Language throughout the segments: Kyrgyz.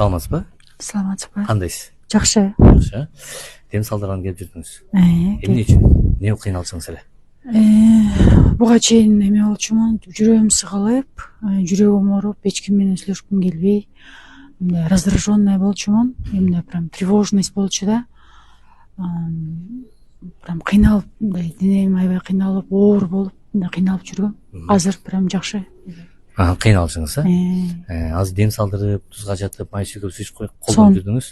Саламатсызбы? Саламатсызбы? Кандайсыз? Жакшы. Жакшы. Дем салдардан келип жүрдүңүз. Эмне үчүн? Эмне кыйналчыңыз эле? Буга чейин эме болчумун, жүрөгүм сыгылып, жүрөгүм ооруп, эч ким менен сүйлөшкүм келбей, мындай раздраженный болчумун, эмне прям тревожность болчу да. Прям кыйналып, мындай денем аябай кыйналып, оор болуп, мындай кыйналып жүргөм. Азыр прям жакшы. Кыйналчыңыз, Азыр дем салдырып, тузга жатып, май сүйгүп колдонуп жүрдүңүз.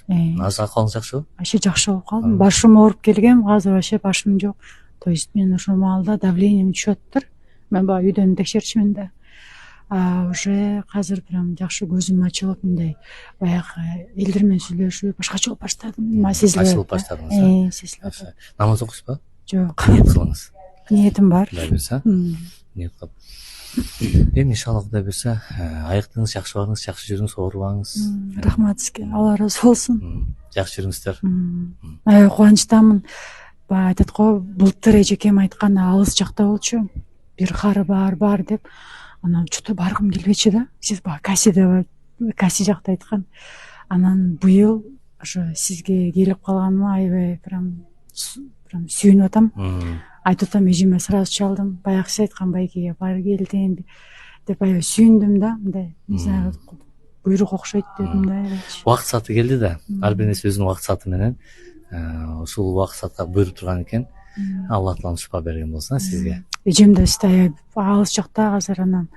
Азыр акыбалыңыз жакшыбы? Вообще жакшы болуп калдым. Башым ооруп келгем, азыр вообще башым жок. То есть мен ошол маалда давлением түшөттүр. Мен баягы үйдөн текшерчүмүн да. Уже азыр прям жакшы көзүм ачылып, мындай баягы элдер менен сүйлөшүп, башкача болуп баштадым. Ачылып баштадыңыз. Сезилет. Намаз окуйсузбу? Жок. Ниет кылыңыз. Ниетим бар. Кудай буйрса, ниет кылып. Эми иншалла Кудай буйрса, айыктыңыз, жакшы барыңыз, жакшы жүрүңүз, оорубаңыз. Рахмат сизге. Алла ыраазы болсун. Жакшы жүрүңүздөр. Аябай кубанычтамын. Баягы айтат го, былтыр эжекем айткан алыс жакта болчу. Бир кары бар деп. Анан что-то баргым келбечи да. Сиз баягы Каси жакта айткан. Анан быйыл ошо сизге келип калганыма аябай прям сүйүнүп атам. Айтып атам, эжеме сразу чалдым. Баягы сиз айткан байкеге бары келдим деп аябай сүйүндүм да. Мындай, не знаю, буйрук окшойт дедим да. Убакыт сааты келди да. Ар бир нерсе өзүнүн убакыт сааты менен. Ушул убакыт саатка буйруп турган экен. Алла таалам шифа берген болсун сизге. Эжем да сиз алыс жакта азыр анан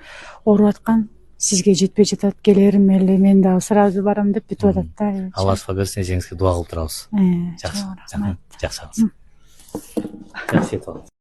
ооруп аткан. Сизге жетпей жатат, келерим эле, мен дагы сразу барам деп бүтүп атат да. Алла шифа берсин, эжеңизге дуа кылып турабыз. Жакшы. Жакшы. Жакшы.